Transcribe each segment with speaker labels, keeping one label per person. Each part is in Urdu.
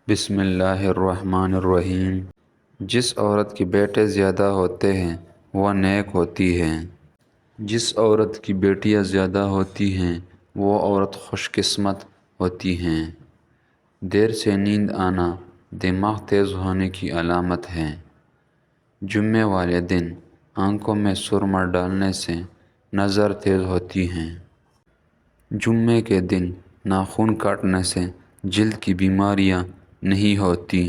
Speaker 1: بسم اللہ الرحمن الرحیم۔ جس عورت کے بیٹے زیادہ ہوتے ہیں وہ نیک ہوتی ہے۔ جس عورت کی بیٹیاں زیادہ ہوتی ہیں وہ عورت خوش قسمت ہوتی ہیں۔ دیر سے نیند آنا دماغ تیز ہونے کی علامت ہے۔ جمعے والے دن آنکھوں میں سرما ڈالنے سے نظر تیز ہوتی ہے۔ جمعے کے دن ناخن کاٹنے سے جلد کی بیماریاں نہیں ہوتی۔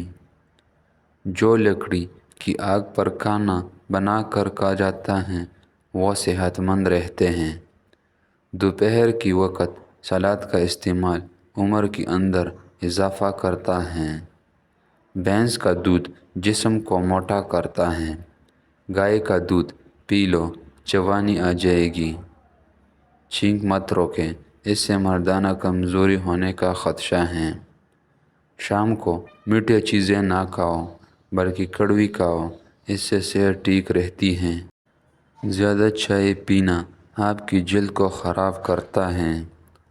Speaker 1: جو لکڑی کی آگ پر کھانا بنا کر کھا جاتا ہے وہ صحت مند رہتے ہیں۔ دوپہر کی وقت سلاد کا استعمال عمر کے اندر اضافہ کرتا ہے۔ بھینس کا دودھ جسم کو موٹا کرتا ہے۔ گائے کا دودھ پی لو جوانی آ جائے گی۔ چھینک مت روکیں، اس سے مردانہ کمزوری ہونے کا خدشہ ہے۔ شام کو میٹھی چیزیں نہ کھاؤ بلکہ کڑوی کھاؤ، اس سے صحت ٹھیک رہتی ہے۔ زیادہ چائے پینا آپ کی جلد کو خراب کرتا ہے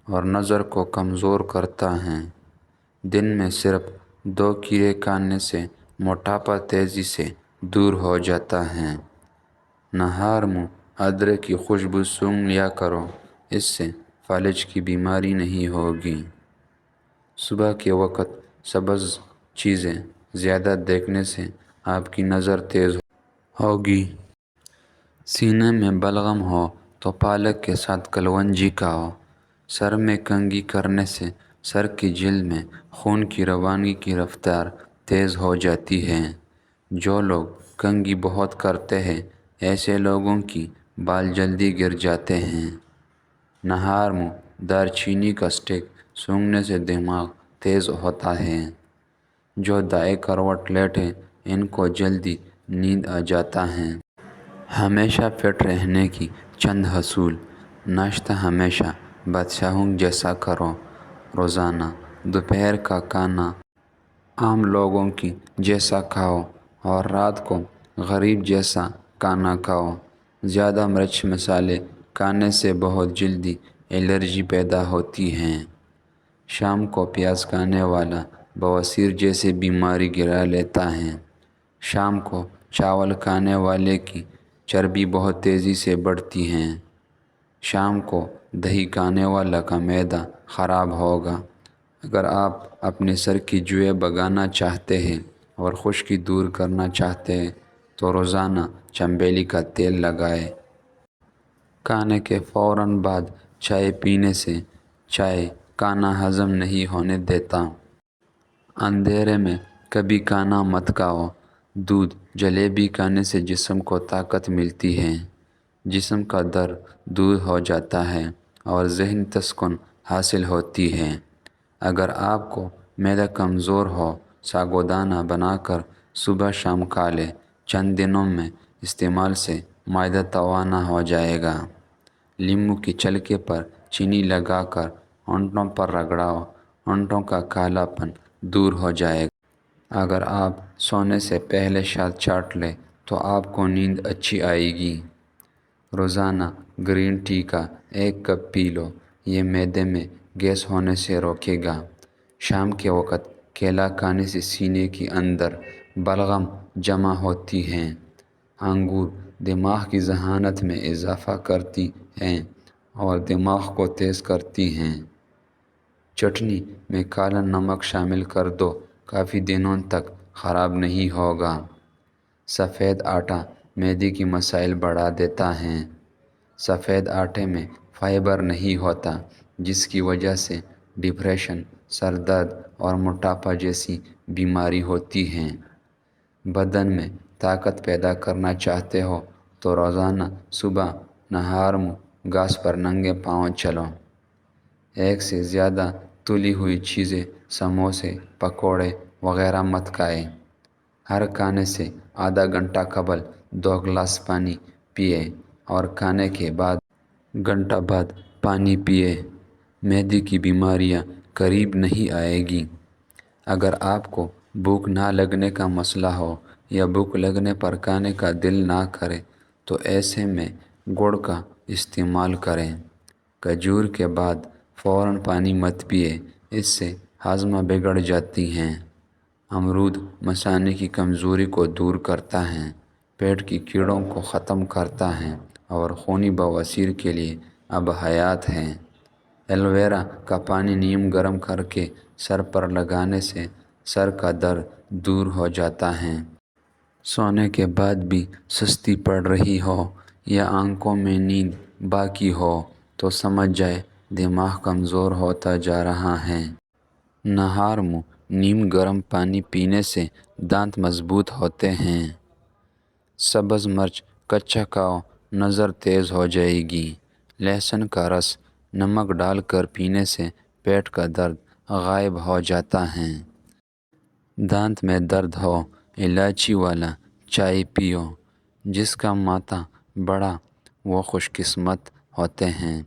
Speaker 1: اور نظر کو کمزور کرتا ہے۔ دن میں صرف 2 کیڑے کھانے سے موٹاپا تیزی سے دور ہو جاتا ہے۔ نہار میں ادرک کی خوشبو سونگھ لیا کرو، اس سے فالج کی بیماری نہیں ہوگی۔ صبح کے وقت سبز چیزیں زیادہ دیکھنے سے آپ کی نظر تیز ہوگی۔ سینے میں بلغم ہو تو پالک کے ساتھ کلونجی کھاؤ۔ سر میں کنگھی کرنے سے سر کی جلد میں خون کی روانی کی رفتار تیز ہو جاتی ہے۔ جو لوگ کنگھی بہت کرتے ہیں ایسے لوگوں کی بال جلدی گر جاتے ہیں۔ نہار میں دار چینی کا اسٹک سونگھنے سے دماغ تیز ہوتا ہے۔ جو دائیں کروٹ لیٹیں ان کو جلدی نیند آ جاتا ہے۔ ہمیشہ فٹ رہنے کی چند اصول۔ ناشتہ ہمیشہ بادشاہوں جیسا کرو۔ روزانہ دوپہر کا کھانا عام لوگوں کی جیسا کھاؤ اور رات کو غریب جیسا کھانا کھاؤ۔ زیادہ مرچ مسالے کھانے سے بہت جلدی الرجی پیدا ہوتی ہے۔ شام کو پیاز کھانے والا بواسیر جیسی بیماری گرا لیتا ہے۔ شام کو چاول کھانے والے کی چربی بہت تیزی سے بڑھتی ہے۔ شام کو دہی کھانے والا کا معدہ خراب ہوگا۔ اگر آپ اپنے سر کی جوئیں بھگانا چاہتے ہیں اور خشکی دور کرنا چاہتے ہیں تو روزانہ چنبیلی کا تیل لگائیں۔ کھانے کے فوراً بعد چائے پینے سے چائے کھانا ہضم نہیں ہونے دیتا۔ اندھیرے میں کبھی کھانا مت کھاؤ۔ دودھ جلیبی کھانے سے جسم کو طاقت ملتی ہے، جسم کا درد دور ہو جاتا ہے اور ذہنی تسکین حاصل ہوتی ہے۔ اگر آپ کو معدہ کمزور ہو ساگودانہ بنا کر صبح شام کھا لیں۔ چند دنوں میں استعمال سے معدہ توانا ہو جائے گا۔ لیموں کی چھلکے پر چینی لگا کر ہونٹوں پر رگڑاؤ، ہونٹوں کا کالا پن دور ہو جائے گا۔ اگر آپ سونے سے پہلے شاد چاٹ لیں تو آپ کو نیند اچھی آئے گی۔ روزانہ گرین ٹی کا 1 کپ پی لو، یہ معدے میں گیس ہونے سے روکے گا۔ شام کے وقت کیلا کھانے سے سینے کے اندر بلغم جمع ہوتی ہیں۔ انگور دماغ کی ذہانت میں اضافہ کرتی ہیں اور دماغ کو تیز کرتی ہیں۔ چٹنی میں کالا نمک شامل کر دو، کافی دنوں تک خراب نہیں ہوگا۔ سفید آٹا معدے کی مسائل بڑھا دیتا ہے۔ سفید آٹے میں فائبر نہیں ہوتا جس کی وجہ سے ڈپریشن، سر درد اور موٹاپا جیسی بیماری ہوتی ہیں۔ بدن میں طاقت پیدا کرنا چاہتے ہو تو روزانہ صبح نہار میں گھاس پر ننگے پاؤں چلو۔ 1 سے زیادہ تلی ہوئی چیزیں، سموسے، پکوڑے وغیرہ مت کھائیں۔ ہر کھانے سے آدھا گھنٹہ قبل 2 گلاس پانی پیئے اور کھانے کے بعد گھنٹہ بعد پانی پیئے۔ معدے کی بیماریاں قریب نہیں آئے گی۔ اگر آپ کو بھوک نہ لگنے کا مسئلہ ہو یا بھوک لگنے پر کھانے کا دل نہ کرے تو ایسے میں گڑ کا استعمال کریں۔ کھجور کے بعد فوراً پانی مت پیئے، اس سے ہاضمہ بگڑ جاتی ہیں۔ امرود مثانے کی کمزوری کو دور کرتا ہے، پیٹ کی کیڑوں کو ختم کرتا ہے اور خونی بواسیر کے لیے اب حیات ہے۔ ایلوویرا کا پانی نیم گرم کر کے سر پر لگانے سے سر کا درد دور ہو جاتا ہے۔ سونے کے بعد بھی سستی پڑ رہی ہو یا آنکھوں میں نیند باقی ہو تو سمجھ جائے دماغ کمزور ہوتا جا رہا ہے۔ نہار منہ نیم گرم پانی پینے سے دانت مضبوط ہوتے ہیں۔ سبز مرچ کچا کھاؤ، نظر تیز ہو جائے گی۔ لہسن کا رس نمک ڈال کر پینے سے پیٹ کا درد غائب ہو جاتا ہے۔ دانت میں درد ہو، الائچی والا چائے پیو۔ جس کا ماتھا بڑا وہ خوش قسمت ہوتے ہیں۔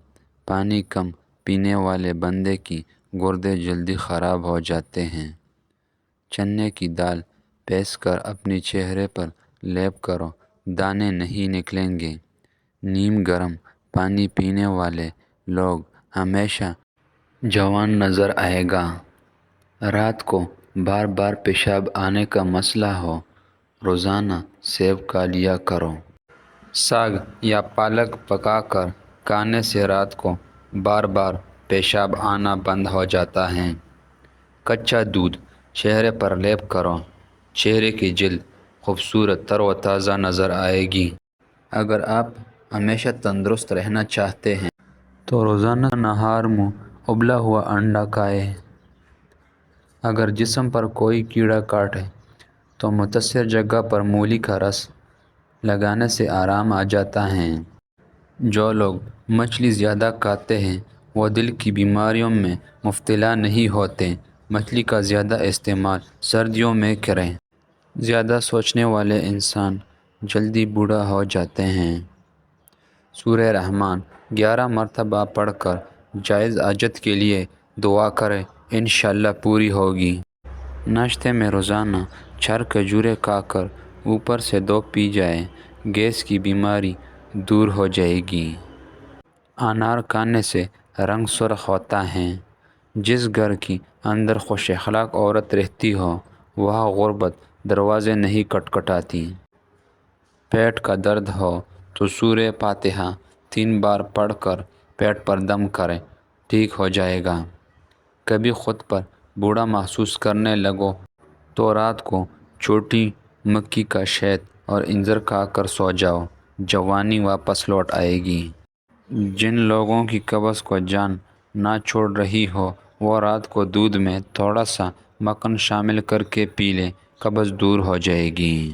Speaker 1: پانی کم پینے والے بندے کی گردے جلدی خراب ہو جاتے ہیں۔ چنے کی دال پیس کر اپنے چہرے پر لیپ کرو، دانے نہیں نکلیں گے۔ نیم گرم پانی پینے والے لوگ ہمیشہ جوان نظر آئے گا۔ رات کو بار بار پیشاب آنے کا مسئلہ ہو، روزانہ سیب کھا لیا کرو۔ ساگ یا پالک پکا کر کھانے سے رات کو بار بار پیشاب آنا بند ہو جاتا ہے۔ کچا دودھ چہرے پر لیپ کرو، چہرے کی جلد خوبصورت تر و تازہ نظر آئے گی۔ اگر آپ ہمیشہ تندرست رہنا چاہتے ہیں تو روزانہ نہار منہ ابلا ہوا انڈا کھائیں۔ اگر جسم پر کوئی کیڑا کاٹے تو متاثرہ جگہ پر مولی کا رس لگانے سے آرام آ جاتا ہے۔ جو لوگ مچھلی زیادہ کھاتے ہیں وہ دل کی بیماریوں میں مبتلا نہیں ہوتے۔ مچھلی کا زیادہ استعمال سردیوں میں کریں۔ زیادہ سوچنے والے انسان جلدی بوڑھا ہو جاتے ہیں۔ سورہ رحمان 11 مرتبہ پڑھ کر جائز حاجت کے لیے دعا کریں، انشاءاللہ پوری ہوگی۔ ناشتے میں روزانہ 4 کھجوریں کھا کر اوپر سے 2 پی جائیں، گیس کی بیماری دور ہو جائے گی۔ انار کھانے سے رنگ سرخ ہوتا ہے۔ جس گھر کی اندر خوش اخلاق عورت رہتی ہو وہاں غربت دروازے نہیں کھٹکھٹاتی۔ پیٹ کا درد ہو تو سورہ فاتحہ 3 بار پڑھ کر پیٹ پر دم کریں، ٹھیک ہو جائے گا۔ کبھی خود پر بوڑھا محسوس کرنے لگو تو رات کو چھوٹی مکئی کا شہد اور انجیر کھا کر سو جاؤ، جوانی واپس لوٹ آئے گی۔ جن لوگوں کی قبض کو جان نہ چھوڑ رہی ہو وہ رات کو دودھ میں تھوڑا سا مکھن شامل کر کے پی لیں، قبض دور ہو جائے گی۔